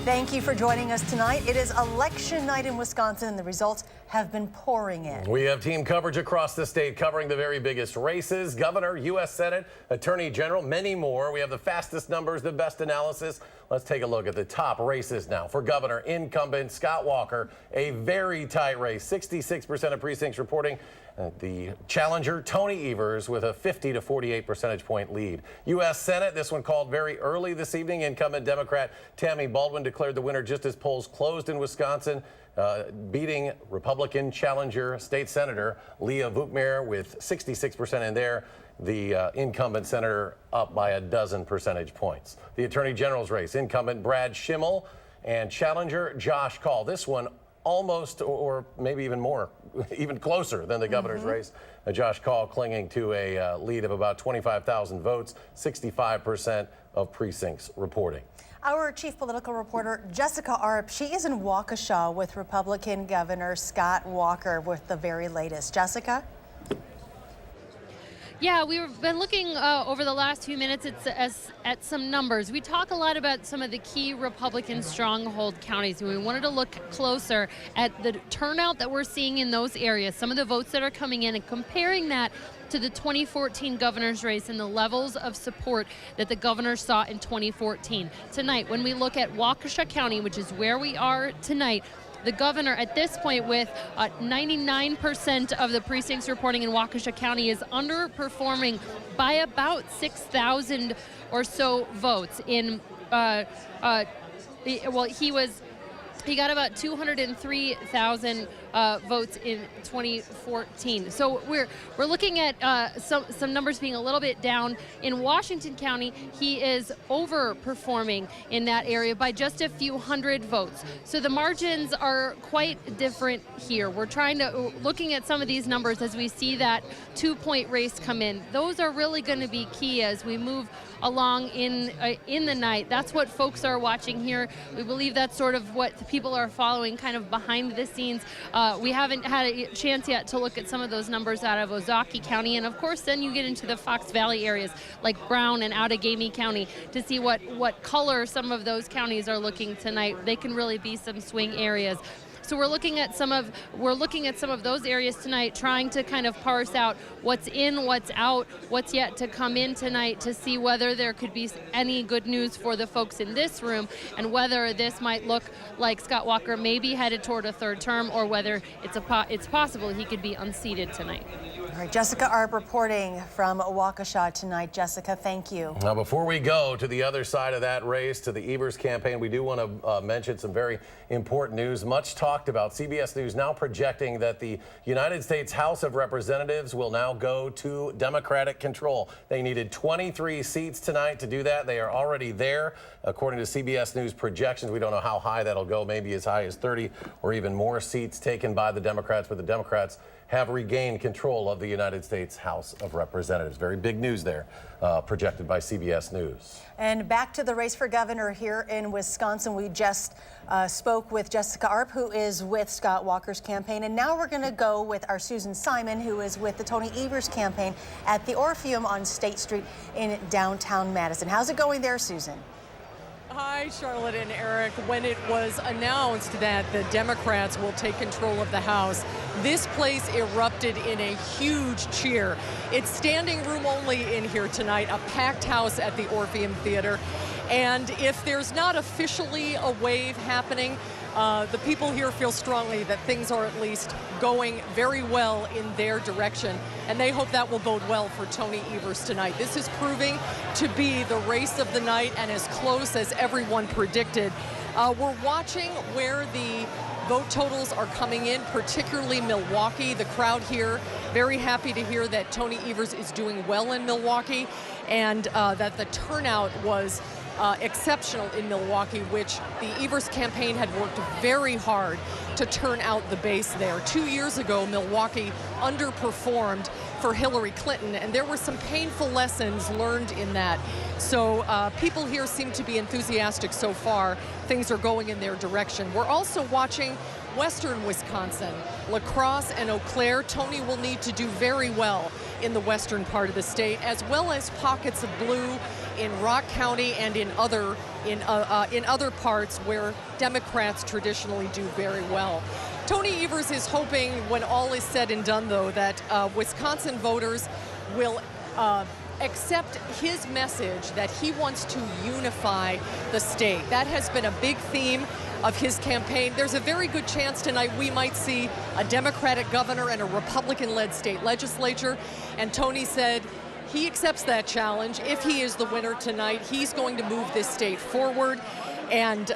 Thank you for joining us tonight. It is election night in Wisconsin, and the results have been pouring in. We have team coverage across the state covering the very biggest races: governor, U.S. Senate, attorney general, many more. We have the fastest numbers, the best analysis. Let's take a look at the top races now. For governor, incumbent Scott Walker, a very tight race, 66% of precincts reporting. The challenger, Tony Evers, with a 50 to 48 percentage point lead. U.S. Senate, this one called very early this evening. Incumbent Democrat Tammy Baldwin declared the winner just as polls closed in Wisconsin, beating Republican challenger State Senator Leah Vukmir with 66% in there. The incumbent senator up by a dozen percentage points. The Attorney General's race, incumbent Brad Schimmel and challenger Josh Kaul. This one almost, or maybe even more, even closer than the governor's race. Josh Kaul clinging to a lead of about 25,000 votes, 65% of precincts reporting. Our chief political reporter, Jessica Arp, she is in Waukesha with Republican Governor Scott Walker with the very latest. Jessica? Yeah, we've been looking over the last few minutes at some numbers. We talk a lot about some of the key Republican stronghold counties, and we wanted to look closer at the turnout that we're seeing in those areas, some of the votes that are coming in, and comparing that to the 2014 governor's race and the levels of support that the governor saw in 2014. Tonight, when we look at Waukesha County, which is where we are tonight, the governor at this point with 99% of the precincts reporting in Waukesha County is underperforming by about 6,000 or so votes. He got about 203,000 votes in 2014. So we're looking at some numbers being a little bit down. In Washington County, he is overperforming in that area by just a few hundred votes. So the margins are quite different here. We're looking at some of these numbers as we see that 2-point race come in. Those are really going to be key as we move along in the night. That's what folks are watching here. We believe that's sort of what the people are following kind of behind the scenes. We haven't had a chance yet to look at some of those numbers out of Ozaukee County, and of course then you get into the Fox Valley areas like Brown and Outagamie County to see what color some of those counties are looking tonight. They can really be some swing areas. So we're looking at some of those areas tonight, trying to kind of parse out what's in, what's out, what's yet to come in tonight to see whether there could be any good news for the folks in this room and whether this might look like Scott Walker may be headed toward a third term or whether it's possible he could be unseated tonight. All right, Jessica Arp reporting from Waukesha tonight. Jessica, thank you. Now, before we go to the other side of that race, to the Evers campaign, we do want to mention some very important news. Much talked about. CBS News now projecting that the United States House of Representatives will now go to Democratic control. They needed 23 seats tonight to do that. They are already there. According to CBS News projections, we don't know how high that'll go, maybe as high as 30 or even more seats taken by the Democrats, but the Democrats have regained control of the United States House of Representatives. Very big news there, projected by CBS News. And back to the race for governor here in Wisconsin. We just spoke with Jessica Arp, who is with Scott Walker's campaign. And now we're going to go with our Susan Simon, who is with the Tony Evers campaign at the Orpheum on State Street in downtown Madison. How's it going there, Susan? Hi, Charlotte and Eric. When it was announced that the Democrats will take control of the House, this place erupted in a huge cheer. It's standing room only in here tonight, a packed house at the Orpheum Theater. And if there's not officially a wave happening, the people here feel strongly that things are at least going very well in their direction, and they hope that will bode well for Tony Evers tonight. This is proving to be the race of the night and as close as everyone predicted. We're watching where the vote totals are coming in, particularly Milwaukee. The crowd here very happy to hear that Tony Evers is doing well in Milwaukee, and that the turnout was exceptional in Milwaukee, which the Evers campaign had worked very hard to turn out the base there. 2 years ago, Milwaukee underperformed for Hillary Clinton, and there were some painful lessons learned in that. So people here seem to be enthusiastic so far. Things are going in their direction. We're also watching western Wisconsin, La Crosse and Eau Claire. Tony will need to do very well in the western part of the state, as well as pockets of blue in Rock County and in other parts where Democrats traditionally do very well. Tony Evers is hoping, when all is said and done, though, that Wisconsin voters will accept his message that he wants to unify the state. That has been a big theme of his campaign. There's a very good chance tonight we might see a Democratic governor and a Republican-led state legislature. And Tony said he accepts that challenge. If he is the winner tonight, he's going to move this state forward. And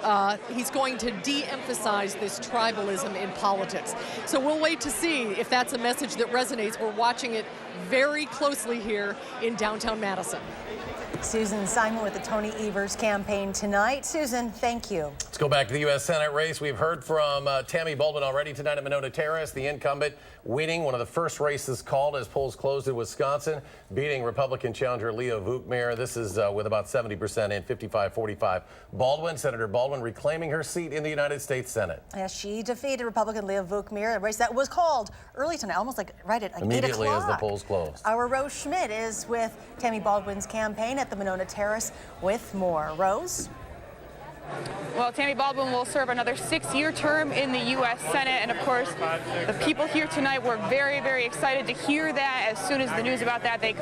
he's going to de-emphasize this tribalism in politics. So we'll wait to see if that's a message that resonates. We're watching it very closely here in downtown Madison. Susan Simon with the Tony Evers campaign tonight. Susan, thank you. Let's go back to the U.S. Senate race. We've heard from Tammy Baldwin already tonight at Monona Terrace, the incumbent winning one of the first races called as polls closed in Wisconsin, beating Republican challenger Leo Vuchmeier. This is with about 70% in, 55-45. Senator Baldwin reclaiming her seat in the United States Senate. Yes, she defeated Republican Leo Vuchmeier, a race that was called early tonight, almost like right at 8 o'clock. Immediately as the polls closed. Our Rose Schmidt is with Tammy Baldwin's campaign at the Monona Terrace with more. Rose? Well, Tammy Baldwin will serve another 6-year term in the U.S. Senate, and of course, the people here tonight were very, very excited to hear that. As soon as the news about that, they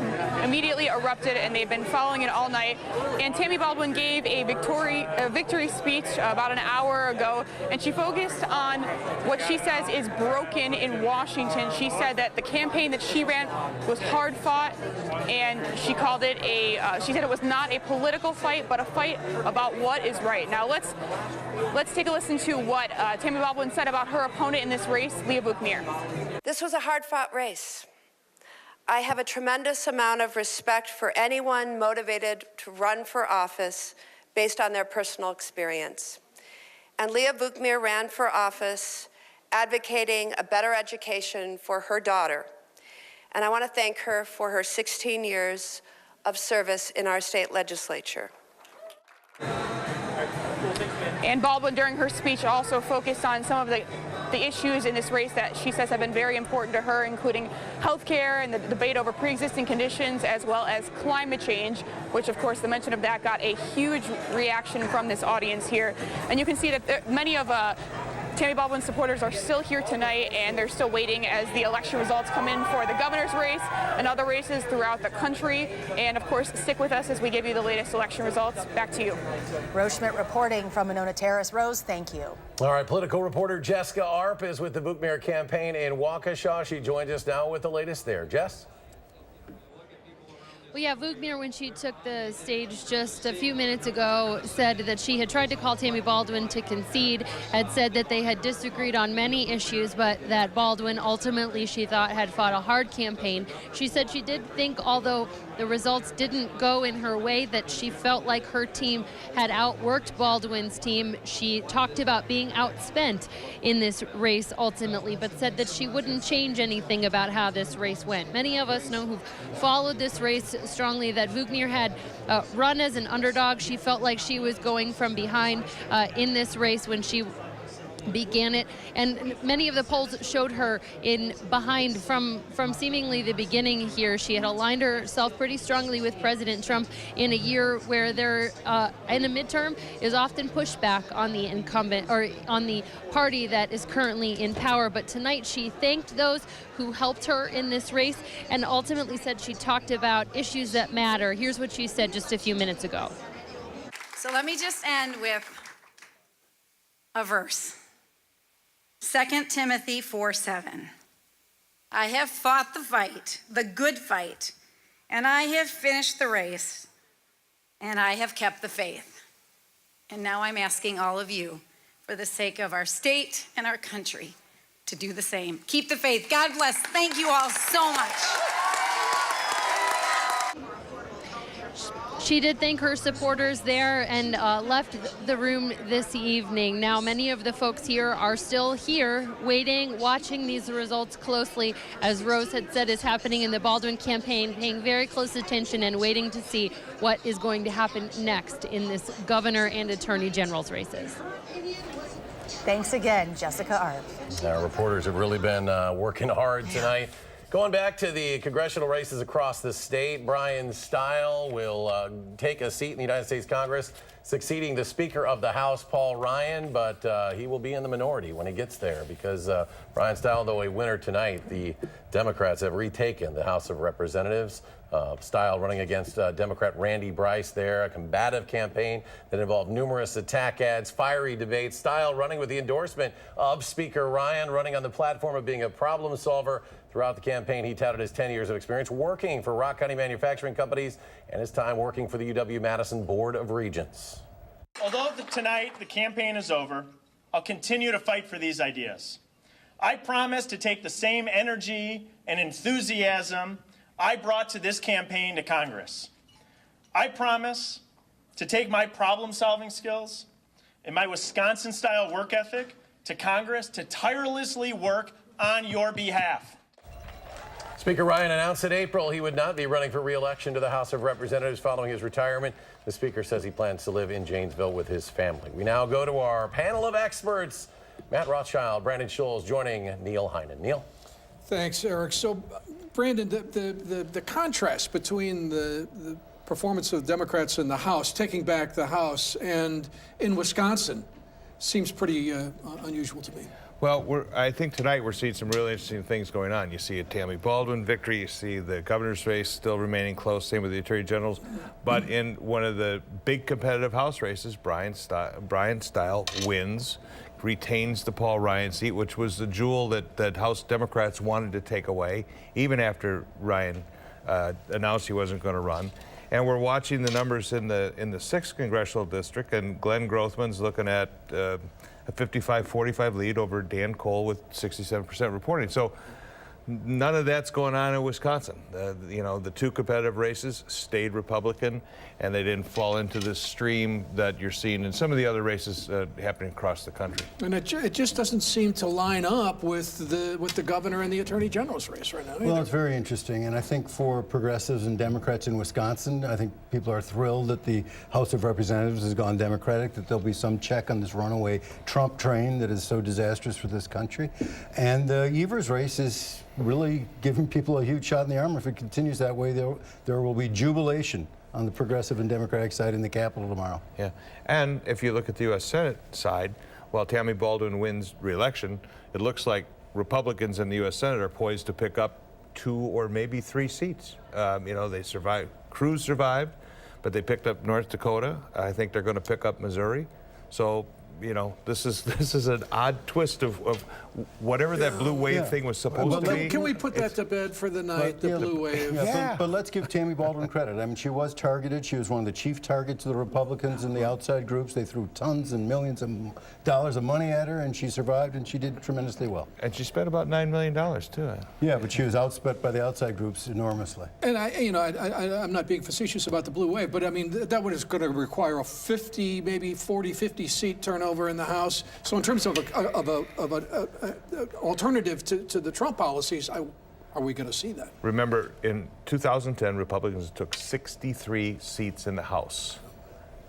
immediately erupted, and they've been following it all night. And Tammy Baldwin gave a victory speech about an hour ago, and she focused on what she says is broken in Washington. She said that the campaign that she ran was hard fought, and she called it she said it was not a political fight, but a fight about what is right. Now let's take a listen to what Tammy Baldwin said about her opponent in this race, Leo Vuchmeier. This was a hard-fought race. I have a tremendous amount of respect for anyone motivated to run for office based on their personal experience. And Leo Vuchmeier ran for office advocating a better education for her daughter. And I want to thank her for her 16 years of service in our state legislature. And Baldwin, during her speech, also focused on some of the issues in this race that she says have been very important to her, including health care and the debate over pre-existing conditions, as well as climate change, which, of course, the mention of that got a huge reaction from this audience here. And you can see that many of Tammy Baldwin's supporters are still here tonight, and they're still waiting as the election results come in for the governor's race and other races throughout the country. And, of course, stick with us as we give you the latest election results. Back to you. Rose Schmidt reporting from Monona Terrace. Rose, thank you. All right, political reporter Jessica Arp is with the Vuchmeier campaign in Waukesha. She joins us now with the latest there. Jess? Well, yeah, Vuchmeier, when she took the stage just a few minutes ago, said that she had tried to call Tammy Baldwin to concede, had said that they had disagreed on many issues, but that Baldwin ultimately, she thought, had fought a hard campaign. She said she did think, although the results didn't go in her way, that she felt like her team had outworked Baldwin's team. She talked about being outspent in this race ultimately, but said that she wouldn't change anything about how this race went. Many of us know who've followed this race strongly that Vuchmeier had run as an underdog. She felt like she was going from behind in this race when she began it, and many of the polls showed her in behind from seemingly the beginning here. She had aligned herself pretty strongly with President Trump in a year where there in a midterm is often pushback on the incumbent or on the party that is currently in power. But tonight she thanked those who helped her in this race and ultimately said she talked about issues that matter. Here's what she said just a few minutes ago. So let me just end with a verse. 2 Timothy 4:7. I have fought the fight, the good fight, and I have finished the race, and I have kept the faith. And now I'm asking all of you, for the sake of our state and our country, to do the same. Keep the faith. God bless. Thank you all so much. She did thank her supporters there and left the room this evening. Now, many of the folks here are still here waiting, watching these results closely, as Rose had said is happening in the Baldwin campaign, paying very close attention and waiting to see what is going to happen next in this governor and attorney general's races. Thanks again, Jessica Arp. Our reporters have really been working hard tonight. Going back to the congressional races across the state, Brian Stile will take a seat in the United States Congress, succeeding the Speaker of the House, Paul Ryan, but he will be in the minority when he gets there because Brian Stile, though a winner tonight, the Democrats have retaken the House of Representatives. Stile running against Democrat Randy Bryce there, a combative campaign that involved numerous attack ads, fiery debates. Stile running with the endorsement of Speaker Ryan, running on the platform of being a problem solver. Throughout the campaign, he touted his 10 years of experience working for Rock County manufacturing companies and his time working for the UW-Madison Board of Regents. Although tonight the campaign is over, I'll continue to fight for these ideas. I promise to take the same energy and enthusiasm I brought to this campaign to Congress. I promise to take my problem-solving skills and my Wisconsin-style work ethic to Congress to tirelessly work on your behalf. Speaker Ryan announced in April he would not be running for re-election to the House of Representatives following his retirement. The Speaker says he plans to live in Janesville with his family. We now go to our panel of experts. Matt Rothschild, Brandon Scholes joining Neil Heinen. Neil? Thanks, Eric. So, Brandon, the contrast between the performance of the Democrats in the House, taking back the House, and in Wisconsin seems pretty unusual to me. Well, I think tonight we're seeing some really interesting things going on. You see a Tammy Baldwin victory. You see the governor's race still remaining close, same with the attorney generals. But in one of the big competitive House races, Brian Stile wins, retains the Paul Ryan seat, which was the jewel that House Democrats wanted to take away, even after Ryan announced he wasn't going to run. And we're watching the numbers in the 6th congressional district, and Glenn Grothman's looking at a 55-45 lead over Dan Cole with 67% reporting. So none of that's going on in Wisconsin. You know, the two competitive races stayed Republican, and they didn't fall into this stream that you're seeing in some of the other races happening across the country. And it just doesn't seem to line up with the governor and the attorney general's race right now. Well, it's very interesting, and I think for progressives and Democrats in Wisconsin, I think people are thrilled that the House of Representatives has gone Democratic, that there'll be some check on this runaway Trump train that is so disastrous for this country. And the Evers race is really giving people a huge shot in the arm. If it continues that way, there will be jubilation on the progressive and Democratic side in the Capitol tomorrow. Yeah, and if you look at the U.S. Senate side, while Tammy Baldwin wins re-election, it looks like Republicans in the U.S. Senate are poised to pick up 2 or maybe 3 seats. You know, they survived. Cruz survived, but they picked up North Dakota. I think they're going to pick up Missouri. So, you know, this is an odd twist of whatever that blue wave thing was supposed to be. Can we put that to bed for the night, the blue wave? But let's give Tammy Baldwin credit. I mean, she was targeted. She was one of the chief targets of the Republicans and the outside groups. They threw tons and millions of dollars of money at her, and she survived, and she did tremendously well. And she spent about $9 million, too. Yeah, but she was outspent by the outside groups enormously. And I'm not being facetious about the blue wave, but I mean, that one is going to require a 50, maybe 40, 50 seat turnover in the House. So in terms of an alternative to the Trump policies, are we going to see that? Remember, in 2010, Republicans took 63 seats in the House.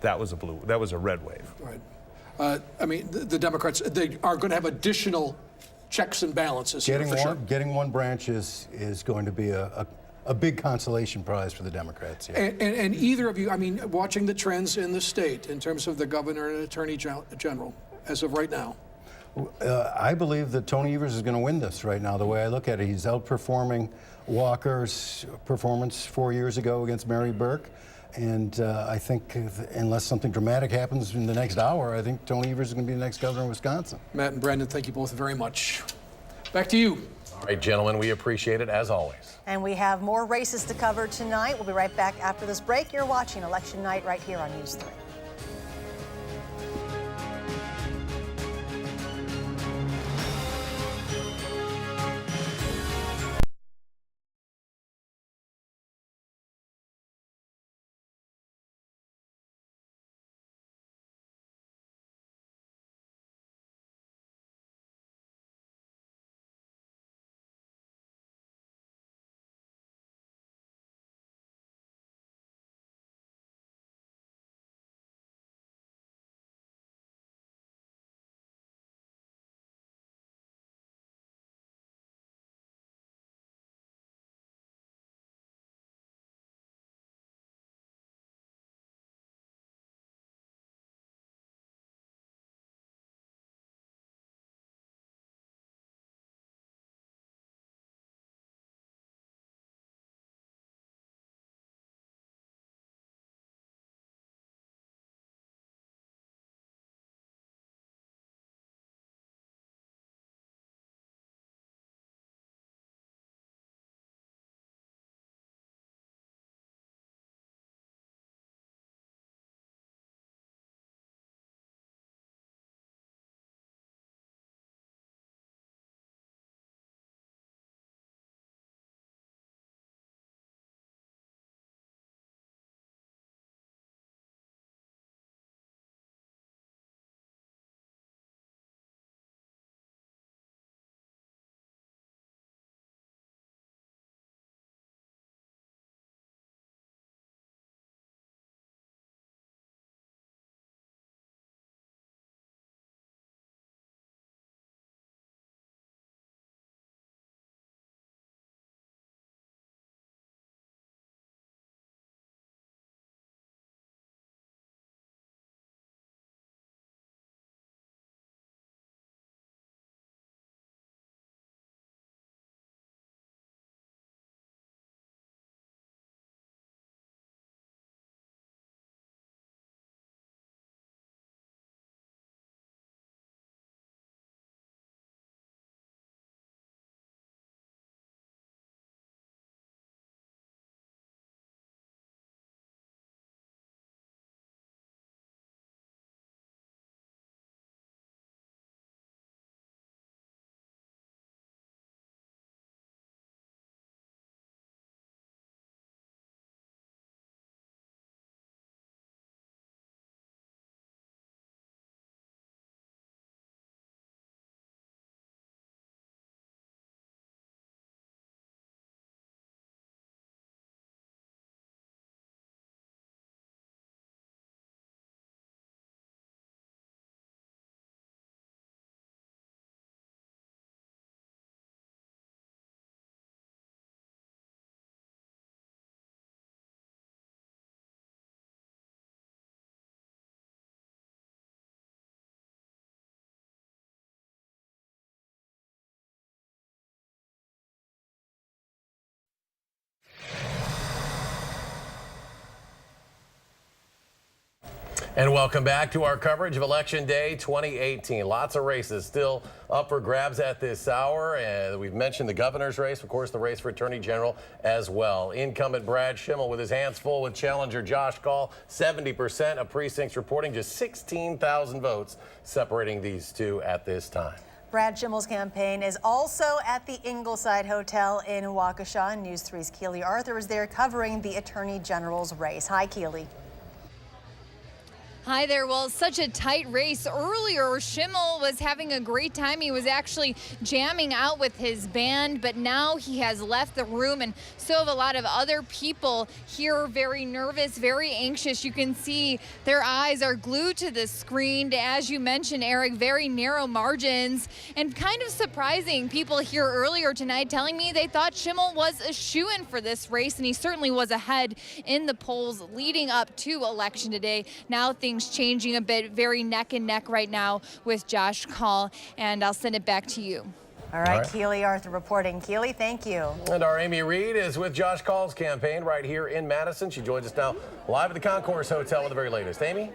That was a red wave. Right. I mean, the Democrats, they are going to have additional checks and balances here, for sure. Getting one branch is going to be a big consolation prize for the Democrats. Yeah. And either of you, I mean, watching the trends in the state in terms of the governor and attorney general as of right now. I believe that Tony Evers is going to win this right now. The way I look at it, he's outperforming Walker's performance 4 years ago against Mary Burke. And I think unless something dramatic happens in the next hour, I think Tony Evers is going to be the next governor of Wisconsin. Matt and Brandon, thank you both very much. Back to you. All right, gentlemen, we appreciate it as always. And we have more races to cover tonight. We'll be right back after this break. You're watching Election Night right here on News 3. And welcome back to our coverage of Election Day 2018. Lots of races still up for grabs at this hour. And we've mentioned the governor's race, of course, the race for Attorney General as well. Incumbent Brad Schimmel with his hands full with challenger Josh Kaul. 70% of precincts reporting, just 16,000 votes separating these two at this time. Brad Schimmel's campaign is also at the Ingleside Hotel in Waukesha. News 3's Keely Arthur is there covering the Attorney General's race. Hi, Keely. Hi there. Well, such a tight race. Earlier, Schimmel was having a great time. He was actually jamming out with his band, but now he has left the room, and so have a lot of other people here, very nervous, very anxious. You can see their eyes are glued to the screen. As you mentioned, Eric, very narrow margins, and kind of surprising. People here earlier tonight telling me they thought Schimmel was a shoo-in for this race, and he certainly was ahead in the polls leading up to Election Day. Now things changing a bit, very neck and neck right now with Josh Kaul, and I'll send it back to you. All right, Keely Arthur reporting. Keely, thank you. And our Amy Reed is with Josh Kaul's campaign right here in Madison. She joins us now live at the Concourse Hotel with the very latest. Amy?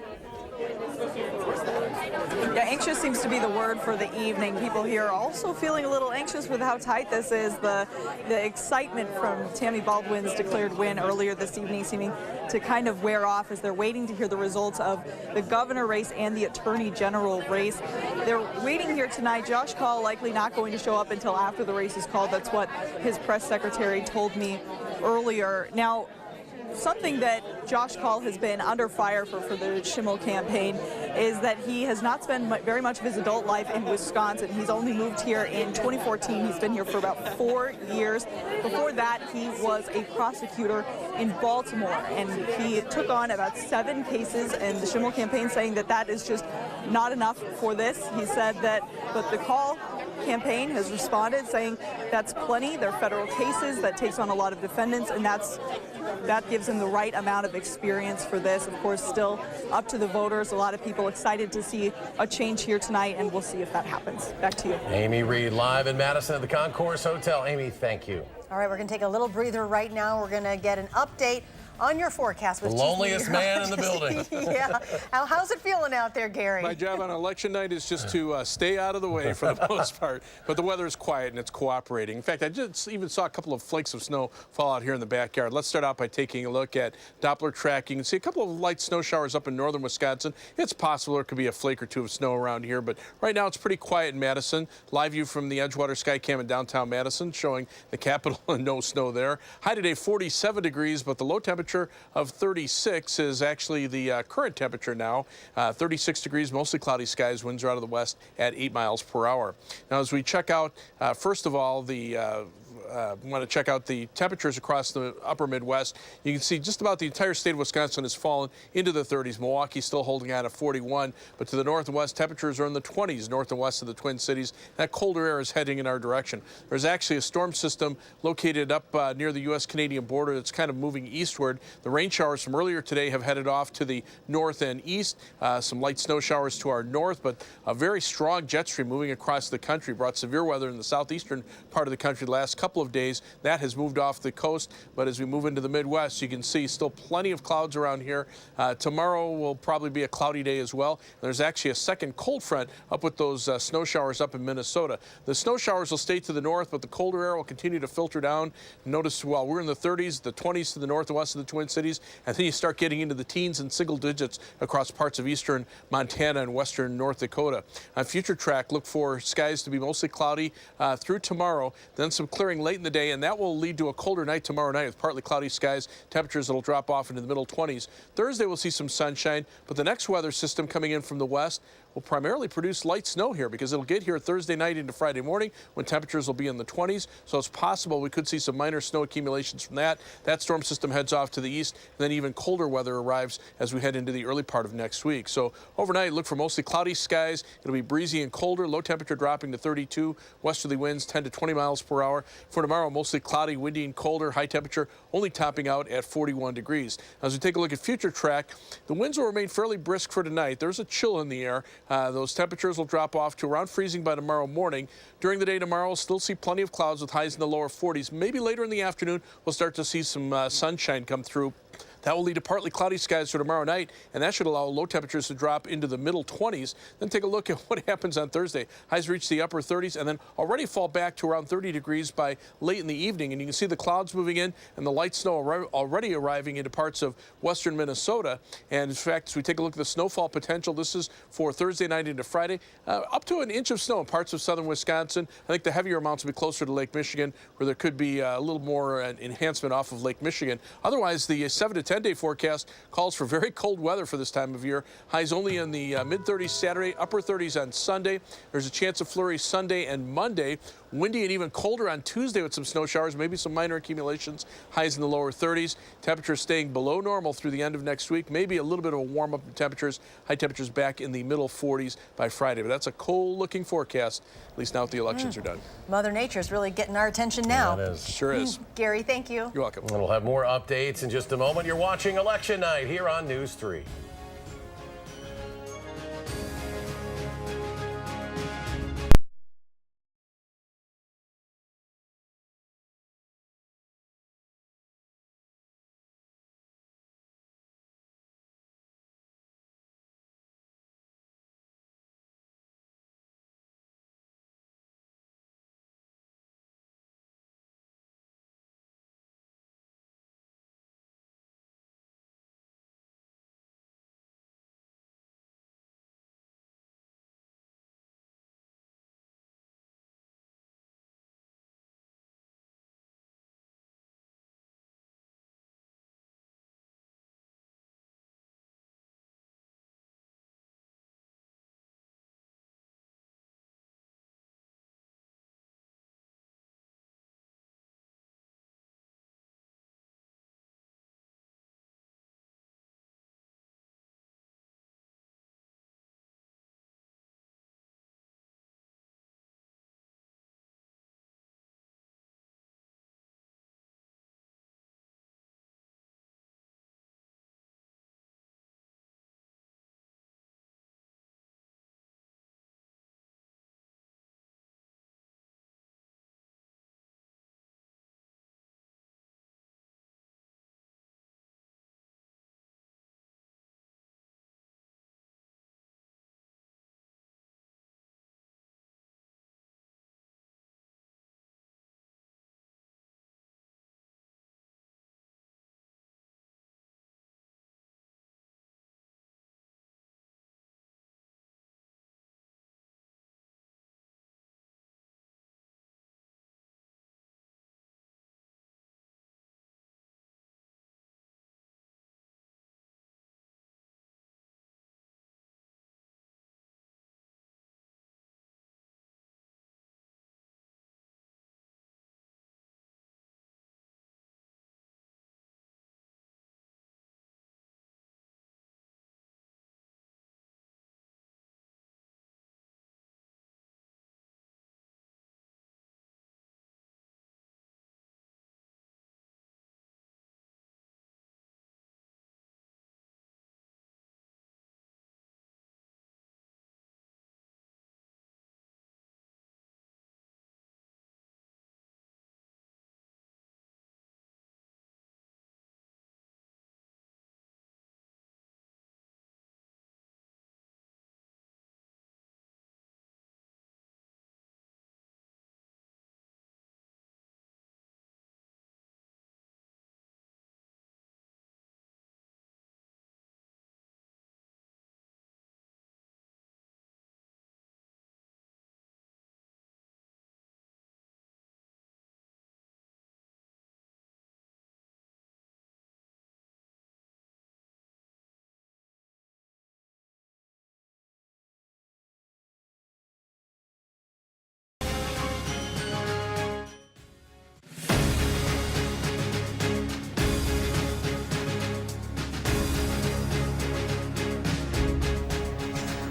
Yeah, anxious seems to be the word for the evening. People here are also feeling a little anxious with how tight this is. The excitement from Tammy Baldwin's declared win earlier this evening seeming to kind of wear off as they're waiting to hear the results of the governor race and the attorney general race. They're waiting here tonight. Josh Kaul likely not going to show up until after the race is called. That's what his press secretary told me earlier. Now, something that Josh Kaul has been under fire for the Schimmel campaign is that he has not spent very much of his adult life in Wisconsin. He's only moved here in 2014. He's been here for about 4 years. Before that, he was a prosecutor in Baltimore, and he took on about 7 cases in the Schimmel campaign, saying that that is just not enough for this. He said that, but the Kaul campaign has responded saying that's plenty. They're federal cases that takes on a lot of defendants, and that gives him the right amount of experience for this. Of course, still up to the voters. A lot of people excited to see a change here tonight, and we'll see if that happens. Back to you. Amy Reed live in Madison at the Concourse Hotel. Amy, thank you. All right, we're going to take a little breather right now. We're going to get an update on your forecast with the loneliest man in the building. Yeah. How's it feeling out there, Gary? My job on election night is just to stay out of the way for the most part. But the weather is quiet and it's cooperating. In fact, I just even saw a couple of flakes of snow fall out here in the backyard. Let's start out by taking a look at Doppler tracking. You can see a couple of light snow showers up in northern Wisconsin. It's possible there could be a flake or two of snow around here, but right now it's pretty quiet in Madison. Live view from the Edgewater Skycam in downtown Madison showing the Capitol and no snow there. High today 47 degrees, but the low temperature of 36 is actually the current temperature now. 36 degrees, mostly cloudy skies, winds are out of the west at 8 miles per hour. Now, as we check out, first of all, want to check out the temperatures across the upper Midwest. You can see just about the entire state of Wisconsin has fallen into the 30s. Milwaukee still holding out at 41, but to the north and west, temperatures are in the 20s north and west of the Twin Cities. That colder air is heading in our direction. There's actually a storm system located up near the U.S.-Canadian border that's kind of moving eastward. The rain showers from earlier today have headed off to the north and east. Some light snow showers to our north, but a very strong jet stream moving across the country brought severe weather in the southeastern part of the country the last couple of days. That has moved off the coast, but as we move into the Midwest, you can see still plenty of clouds around here. Tomorrow will probably be a cloudy day as well. There's actually a second cold front up with those snow showers up in Minnesota. The snow showers will stay to the north, but the colder air will continue to filter down. Notice while we're in the 30s, the 20s to the north and west of the Twin Cities, and then you start getting into the teens and single digits across parts of eastern Montana and western North Dakota. On future track, look for skies to be mostly cloudy through tomorrow, then some clearing late in the day, and that will lead to a colder night tomorrow night with partly cloudy skies, temperatures that will drop off into the middle 20s. Thursday we'll see some sunshine, but the next weather system coming in from the west will primarily produce light snow here because it'll get here Thursday night into Friday morning when temperatures will be in the 20s. So it's possible we could see some minor snow accumulations from that. That storm system heads off to the east, and then even colder weather arrives as we head into the early part of next week. So overnight, look for mostly cloudy skies. It'll be breezy and colder, low temperature dropping to 32, westerly winds 10 to 20 miles per hour. For tomorrow, mostly cloudy, windy, and colder, high temperature only topping out at 41 degrees. As we take a look at future track, the winds will remain fairly brisk for tonight. There's a chill in the air. Those temperatures will drop off to around freezing by tomorrow morning. During the day tomorrow, we'll still see plenty of clouds with highs in the lower 40s. Maybe later in the afternoon, we'll start to see some sunshine come through. That will lead to partly cloudy skies for tomorrow night, and that should allow low temperatures to drop into the middle 20s. Then take a look at what happens on Thursday. Highs reach the upper 30s and then already fall back to around 30 degrees by late in the evening. And you can see the clouds moving in and the light snow already arriving into parts of western Minnesota. And in fact, as we take a look at the snowfall potential, this is for Thursday night into Friday, up to an inch of snow in parts of southern Wisconsin. I think the heavier amounts will be closer to Lake Michigan, where there could be a little more enhancement off of Lake Michigan. Otherwise, the 7 to 10 day forecast calls for very cold weather for this time of year. Highs only in the mid-30s Saturday, upper 30s on Sunday. There's a chance of flurries Sunday and Monday. Windy and even colder on Tuesday with some snow showers, maybe some minor accumulations. Highs in the lower 30s. Temperatures staying below normal through the end of next week. Maybe a little bit of a warm up in temperatures. High temperatures back in the middle 40s by Friday. But that's a cold-looking forecast, at least now that the elections are done. Mother Nature's really getting our attention now. That is. Sure is. Gary, thank you. You're welcome. We'll have more updates in just a moment. You're watching Election Night here on News 3.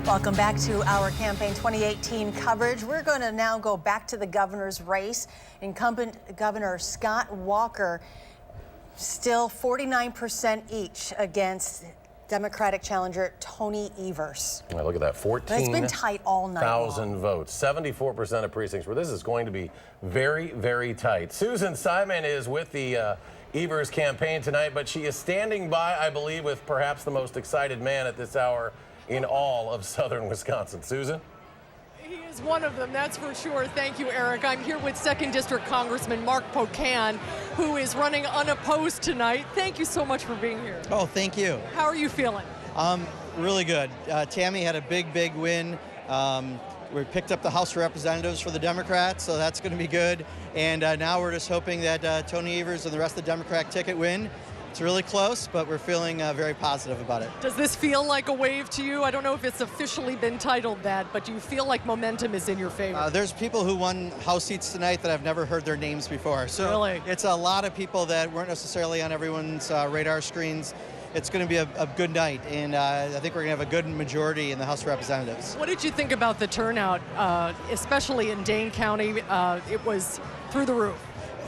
Welcome back to our campaign 2018 coverage. We're going to now go back to the governor's race. Incumbent Governor Scott Walker still 49% each against Democratic challenger Tony Evers. Well, look at that, 14,000 It's been tight all night long. votes, 74% of precincts where this is going to be very, very tight. Susan Simon is with the Evers campaign tonight, but she is standing by, I believe, with perhaps the most excited man at this hour in all of southern Wisconsin. Susan? He is one of them, that's for sure. Thank you, Eric. I'm here with 2nd District Congressman Mark Pocan, who is running unopposed tonight. Thank you so much for being here. Oh, thank you. How are you feeling? Really good. Tammy had a big win. We picked up the House of Representatives for the Democrats, so that's going to be good. And now we're just hoping that Tony Evers and the rest of the Democratic ticket win. It's really close, but we're feeling very positive about it. Does this feel like a wave to you? I don't know if it's officially been titled that, but do you feel like momentum is in your favor? There's people who won House seats tonight that I've never heard their names before. So really? It's a lot of people that weren't necessarily on everyone's radar screens. It's going to be a good night, and I think we're going to have a good majority in the House of Representatives. What did you think about the turnout, especially in Dane County? It was through the roof.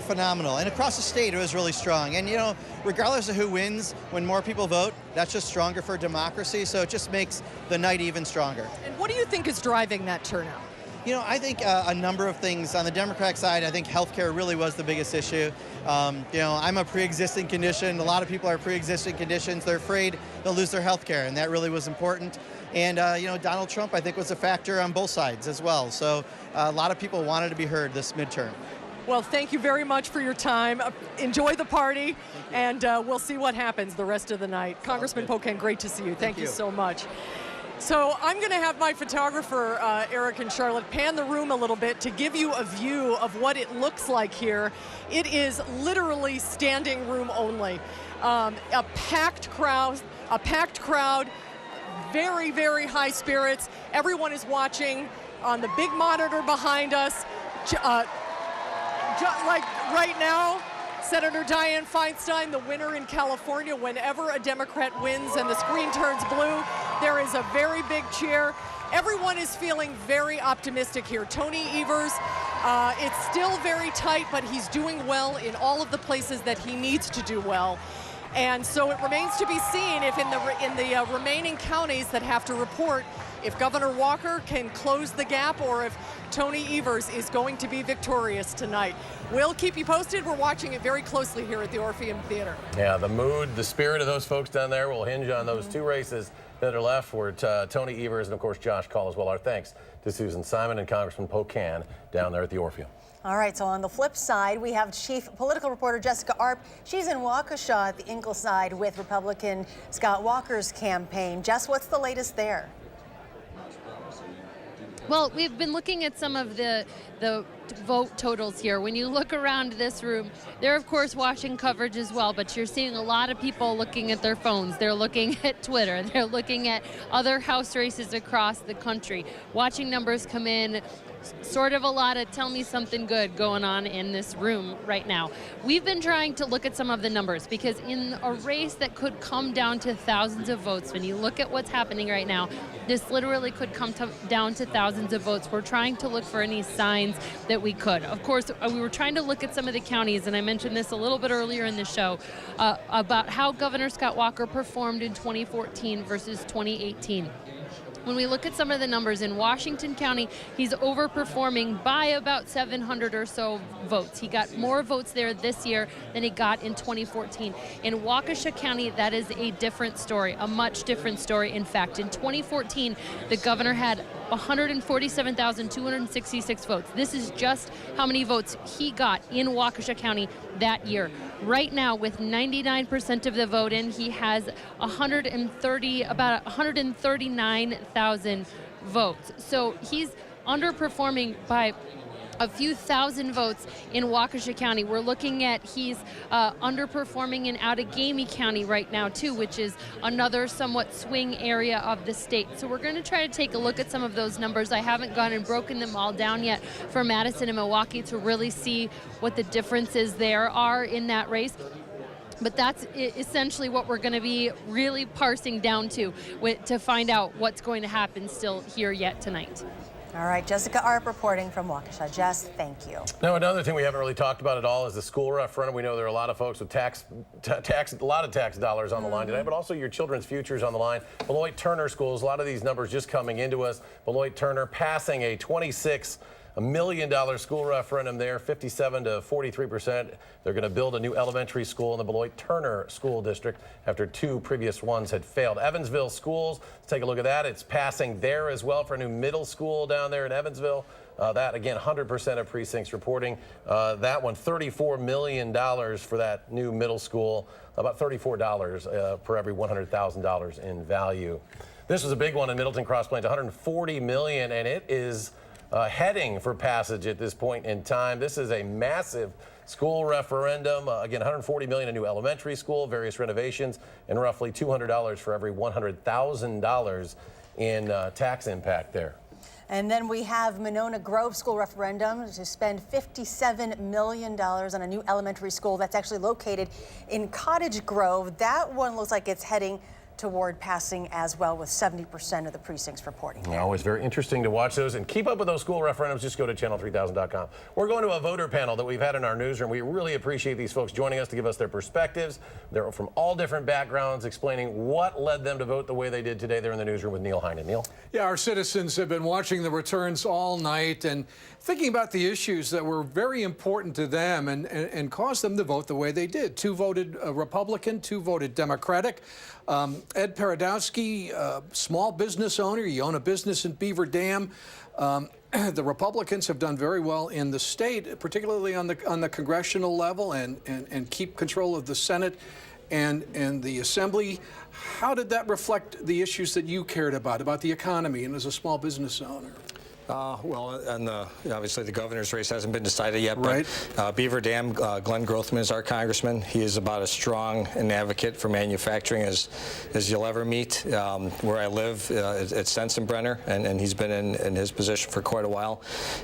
Phenomenal. And across the state, it was really strong. And, you know, regardless of who wins, when more people vote, that's just stronger for democracy. So it just makes the night even stronger. And what do you think is driving that turnout? You know, I think a number of things. On the Democratic side, I think healthcare really was the biggest issue. You know, I'm a pre-existing condition. A lot of people are pre-existing conditions. They're afraid they'll lose their healthcare, and that really was important. And, you know, Donald Trump, I think, was a factor on both sides as well. So a lot of people wanted to be heard this midterm. Well, thank you very much for your time. Enjoy the party, and we'll see what happens the rest of the night. Congressman Pocan, great to see you. Thank you so much. So I'm going to have my photographer, Eric and Charlotte, pan the room a little bit to give you a view of what it looks like here. It is literally standing room only. A packed crowd, very, very high spirits. Everyone is watching on the big monitor behind us. Like right now, Senator Dianne Feinstein, the winner in California. Whenever a Democrat wins and the screen turns blue, there is a very big cheer. Everyone is feeling very optimistic here. Tony Evers, it's still very tight, but he's doing well in all of the places that he needs to do well. And so it remains to be seen if in the remaining counties that have to report, if Governor Walker can close the gap or if Tony Evers is going to be victorious tonight. We'll keep you posted. We're watching it very closely here at the Orpheum Theater. Yeah, the mood, the spirit of those folks down there will hinge on those two races that are left for Tony Evers and, of course, Josh Kaul as well. Our thanks to Susan Simon and Congressman Pocan down there at the Orpheum. All right, so on the flip side, we have Chief Political Reporter Jessica Arp. She's in Waukesha at the Ingleside with Republican Scott Walker's campaign. Jess, what's the latest there? Well, we've been looking at some of the vote totals here. When you look around this room, they're of course watching coverage as well, but you're seeing a lot of people looking at their phones. They're looking at Twitter. They're looking at other House races across the country, watching numbers come in. Sort of a lot of tell me something good going on in this room right now. We've been trying to look at some of the numbers because in a race that could come down to thousands of votes, when you look at what's happening right now, this literally could come down to thousands of votes. We're trying to look for any signs that we could. Of course, we were trying to look at some of the counties, and I mentioned this a little bit earlier in the show, about how Governor Scott Walker performed in 2014 versus 2018. When we look at some of the numbers in Washington County, he's overperforming by about 700 or so votes. He got more votes there this year than he got in 2014. In Waukesha County, that is a different story, a much different story. In fact, in 2014, the governor had 147,266 votes. This is just how many votes he got in Waukesha County that year. Right now, with 99% of the vote in, he has about 139,000 votes. So he's underperforming by a few thousand votes in Waukesha County. We're looking at he's underperforming in Outagamie County right now too, which is another somewhat swing area of the state. So we're going to try to take a look at some of those numbers. I haven't gone and broken them all down yet for Madison and Milwaukee to really see what the differences there are in that race. But that's essentially what we're going to be really parsing down to find out what's going to happen still here yet tonight. All right, Jessica Arp reporting from Waukesha. Jess, thank you. Now, another thing we haven't really talked about at all is the school referendum. We know there are a lot of folks with a lot of tax dollars on the line today, but also your children's futures on the line. Beloit Turner schools, a lot of these numbers just coming into us. Beloit Turner passing a $26 million school referendum there, 57 to 43%. They're going to build a new elementary school in the Beloit Turner School District after 2 previous ones had failed. Evansville Schools, let's take a look at that. It's passing there as well for a new middle school down there in Evansville. That, again, 100% of precincts reporting. That one, $34 million for that new middle school, about $34 per every $100,000 in value. This was a big one in Middleton Cross Plains, $140 million, and it is heading for passage at this point in time. This is a massive school referendum. Again, $140 million a new elementary school, various renovations, and roughly $200 for every $100,000 in tax impact there. And then we have Monona Grove School referendum to spend $57 million on a new elementary school that's actually located in Cottage Grove. That one looks like it's heading toward passing as well, with 70% of the precincts reporting. Always very interesting to watch those and keep up with those school referendums. Just go to channel3000.com. We're going to a voter panel that we've had in our newsroom. We really appreciate these folks joining us to give us their perspectives. They're from all different backgrounds, explaining what led them to vote the way they did today. They're in the newsroom with Neil Heinen. Neil? Yeah, our citizens have been watching the returns all night and thinking about the issues that were very important to them and caused them to vote the way they did. 2 voted Republican, 2 voted Democratic. Ed Paradowski, small business owner. You own a business in Beaver Dam. The Republicans have done very well in the state, particularly on the congressional level, and keep control of the Senate and the Assembly. How did that reflect the issues that you cared about the economy and as a small business owner? Well, and obviously the governor's race hasn't been decided yet, right. But Beaver Dam, Glenn Grothman is our congressman. He is about as strong an advocate for manufacturing as you'll ever meet. Where I live, it's Sensenbrenner, and he's been in his position for quite a while.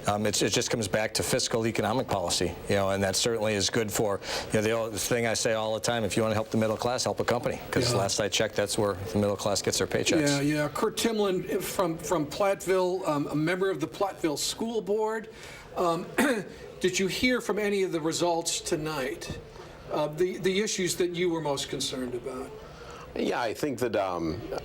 It just comes back to fiscal economic policy, and that certainly is good for, the thing I say all the time, if you want to help the middle class, help a company, because last I checked, that's where the middle class gets their paychecks. Yeah. Kurt Timlin from Platteville, a member of the Platteville School Board. Did you hear from any of the results tonight? The issues that you were most concerned about? Yeah, I think that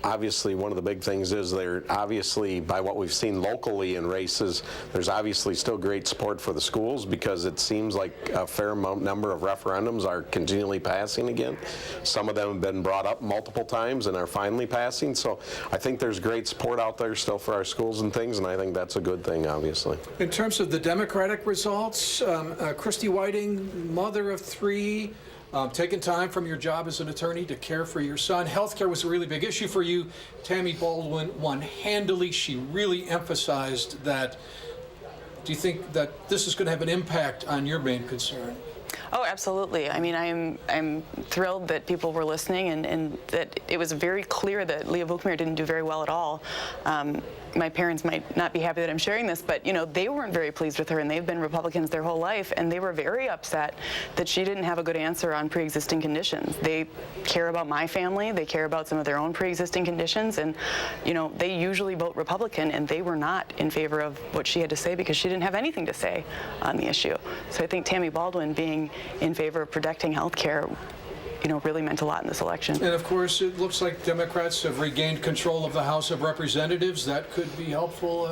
obviously one of the big things is there obviously, by what we've seen locally in races, there's obviously still great support for the schools, because it seems like a fair number of referendums are continually passing again. Some of them have been brought up multiple times and are finally passing. So I think there's great support out there still for our schools and things, and I think that's a good thing, obviously. In terms of the Democratic results, Christy Whiting, mother of 3, taking time from your job as an attorney to care for your son. Healthcare was a really big issue for you. Tammy Baldwin won handily. She really emphasized that. Do you think that this is going to have an impact on your main concern? Oh, absolutely. I mean, I'm thrilled that people were listening and that it was very clear that Leah Vukmir didn't do very well at all. My parents might not be happy that I'm sharing this, but, they weren't very pleased with her, and they've been Republicans their whole life, and they were very upset that she didn't have a good answer on pre-existing conditions. They care about my family. They care about some of their own pre-existing conditions, and, they usually vote Republican, and they were not in favor of what she had to say because she didn't have anything to say on the issue. So I think Tammy Baldwin being in favor of protecting health care, really meant a lot in this election. And of course, it looks like Democrats have regained control of the House of Representatives. That could be helpful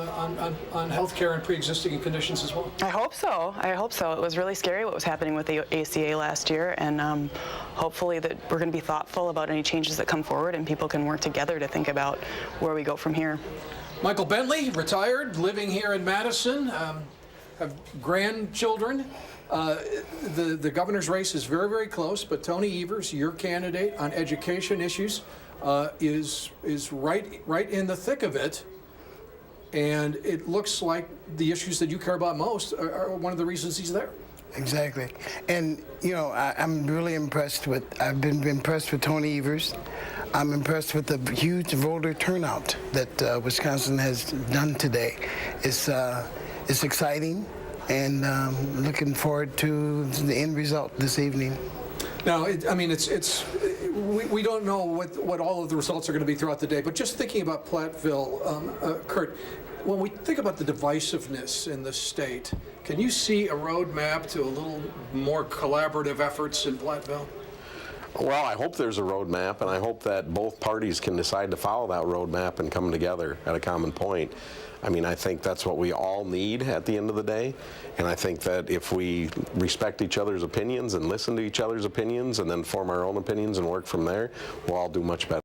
on health care and pre-existing conditions as well. I hope so. It was really scary what was happening with the ACA last year, and hopefully that we're going to be thoughtful about any changes that come forward and people can work together to think about where we go from here. Michael Bentley, retired, living here in Madison, have grandchildren. The governor's race is very, very close, but Tony Evers, your candidate on education issues, is right in the thick of it. And it looks like the issues that you care about most are one of the reasons he's there. Exactly. And, I'm really impressed I've been impressed with Tony Evers. I'm impressed with the huge voter turnout that Wisconsin has done today. It's exciting. And looking forward to the end result this evening. Now, we don't know what all of the results are going to be throughout the day, but just thinking about Platteville, Kurt, When we think about the divisiveness in the state, can you see a roadmap to a little more collaborative efforts in Platteville? Well, I hope there's a roadmap, and I hope that both parties can decide to follow that roadmap and come together at a common point. I mean, I think that's what we all need at the end of the day, and I think that if we respect each other's opinions and listen to each other's opinions and then form our own opinions and work from there, we'll all do much better.